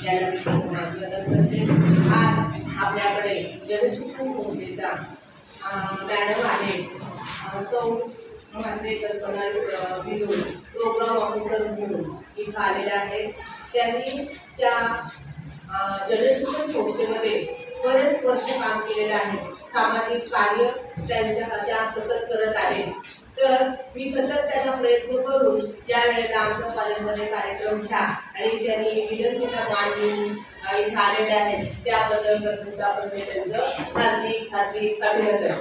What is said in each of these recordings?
त्याला नंतर आज आपल्याकडे जलशिक्षण संस्थेचा मॅडम आहे सौ म्हणजे कल्पना विनोद प्रोग्राम ऑफिसर म्हणून इथं आलेल्या आहेत. त्यांनी त्या जलशिक्षण संस्थेमध्ये बरेच वर्ष काम केलेलं आहे. सामाजिक कार्य त्या सतत करत आहेत. तर मी सतत त्यांना प्रयत्न करून ज्या वेळेला आमच्या कॉलेजमध्ये कार्यक्रम घ्या आणि त्यांनी विनंतीचा मान घेऊन इथं आलेले आहेत त्याबद्दल त्यांचं हार्दिक हार्दिक अभिनंदन.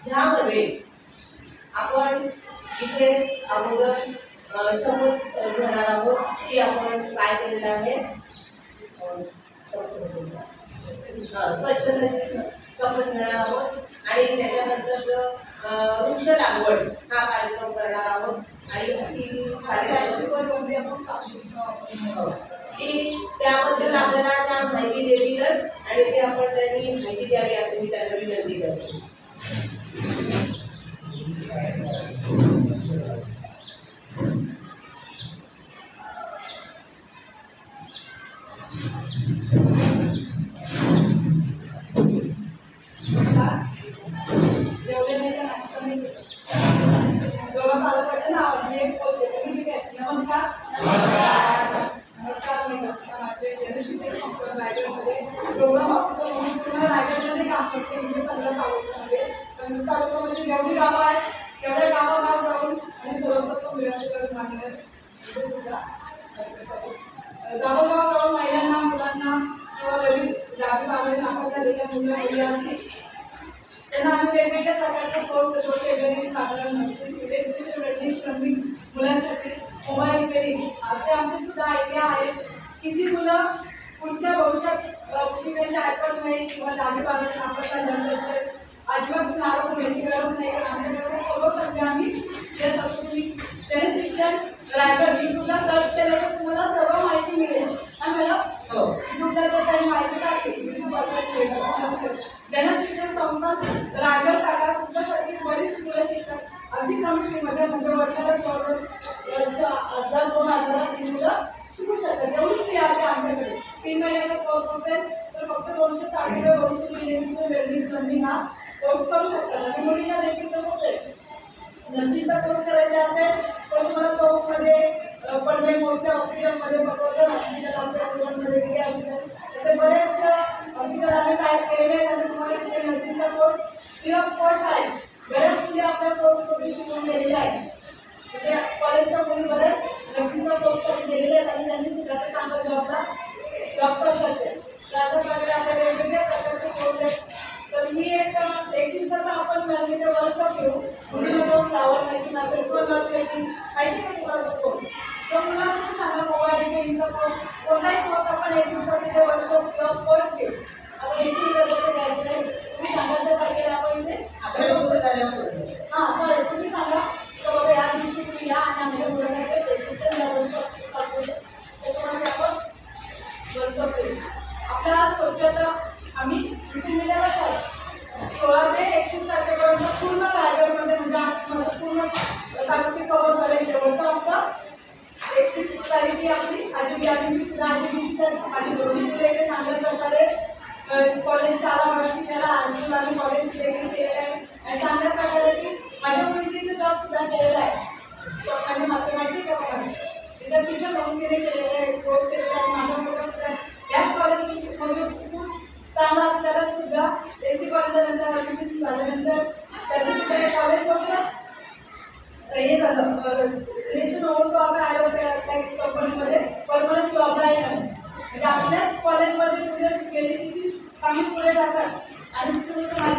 ह्यामध्ये आपण इथे अगोदर शपथ घेणार आहोत की आपण काय केलेलं आहे. स्वच्छतेची शपथ घेणार आहोत आणि त्याच्यानंतर वृक्ष लागवड हा कार्यक्रम करणार आहोत. आणि त्याबद्दल आपल्याला त्या माहिती देतीलच आणि ते आपण त्यांनी माहिती द्यावी असे मी त्यांना विनंती करते. प्रोग्राम ऑफिसर म्हणून तुम्हाला रायगडमध्ये काम करते. म्हणजे 15 तालुक्यामध्ये पण तालुक्यामध्ये जेवढी गावं आहेत तेवढ्या गावागाव जाऊन आणि सर्वप्रथम व्यवस्थित मांडलं सुद्धा गावोगाव जाऊन महिलांना मुलांना किंवा गरीब जाती भागात नापास झालेल्या मुलं मुली असतील त्यांना आम्ही वेगवेगळ्या प्रकारचे कोर्स शेजारी साधारण नसतील मुलांसाठी मोबाईल रिपेअरिंग असे आमचे सुद्धा आयडिया आहेत की ती मुलं पुढच्या भविष्यात शिकायचे ऐकत नाही किंवा जाती भागात नापास झाले तर अजिबात नाराज होण्याची गरज नाही. कारण आमच्याकडे सर्व संधी आम्ही देत असतो की त्याने शिक्षण रायगड युट्यूबला सर्च केलं तर तुम्हाला सर्व माहिती मिळेल ना मॅडम. युट्यूबला जर काही माहिती टाकली युट्यूब असेल जनशिक्षण संस्था रायगड टाका तुमच्यासाठी बरीच मुलं शिकतात. अगदी कमी फीमध्ये म्हणजे वर्षाला 1,000-2,000 ती मुलं शिकू शकतात. एवढीच फी आहे आमच्याकडे. 3 महिन्याचा कोर्स असेल तर फक्त 260 रुपये भरून तुम्ही नेहमीचे वेल्डिंग प्लंबिंग हा कोर्स करू शकता. आणि मुलींना देखील तसंच आहे. नर्सिंगचा कोर्स करायचा असेल तर तुम्हाला चौकमध्ये पनवेल मोठ्या हॉस्पिटलमध्ये बरोबर हॉस्पिटल असेल मध्ये वेगळे हॉस्पिटल असे बरेच हॉस्पिटल आम्ही टाईप केलेले आहेत. आणि तुम्हाला तिथे नर्सिंगचा कोर्स फ्री ऑफ कॉस्ट आहे. बऱ्याच मुली आपल्या कोर्समध्ये शिकून गेलेले आहेत. म्हणजे कॉलेजच्या मुली बऱ्याच नर्सिंगचा कोर्स गेलेले आहेत आणि त्यांनी सुद्धा ते चांगला जॉब करतात. तर अशा प्रकारे आपल्या वेगवेगळ्या प्रकारचे कोर्स आहेत. तर मी एक दिवसाचा आपण तिथे वर्कशॉप घेऊ. मुलीमध्ये फ्लावर मेकिंग असेल किंवा नट मेकिंग माहिती का तुम्हाला कोर्स तर मुलांना तुम्ही सांगा मोबाईल रिपेअरिंगचा कोर्स कोणताही कोर्स आपण एक दिवसात तिथे वर्कशॉप किंवा कोर्स घेऊ. आपण एकही गरजेचं घ्यायचं नाही. तुम्ही सांगायचं काय केलं आपण इथे हां चालेल. तुम्ही सांगा तर बाबा या दिवशी तुम्ही या आणि आमच्या मुलांना ते प्रशिक्षण या वर्कशॉप असेल त्याच्यामध्ये आपण वर्कशॉप करू. आपल्या स्वच्छता आम्ही इथे मिळायला चालू 16 ते 31 तारखेपर्यंत पूर्ण रायगडमध्ये म्हणजे माझं पूर्ण तालुके कव्हर झाले. शेवटचा आमचा 31 तारीख आपली आधी सुद्धा आणि दोन्ही देखील चांगल्या प्रकारे कॉलेज शाळा मराठीला अजून आम्ही कॉलेज देखील केलेलं आहे. आणि चांगल्या प्रकारे की माझ्या मुलीचं जॉब सुद्धा केलेला आहे. स्वतःने मात्र माहिती का मला तिथं टीचर म्हणून तिने केलेलं आहे कोर्स केलेला आहे. माझा मुलगा सुद्धा याच कॉलेजमध्ये शिकून चांगला त्याला सुद्धा AC कॉलेजनंतर ॲडमिशन झाल्यानंतर त्याने सुद्धा कॉलेजमधूनच हे झालं सिलेक्शन होऊन तो आपल्या टॅक्स कंपनीमध्ये परमनंट जॉबला आहे. म्हणजे आपल्याच कॉलेजमध्ये पुढे शिकलेली ती चांगली पुढे जातात.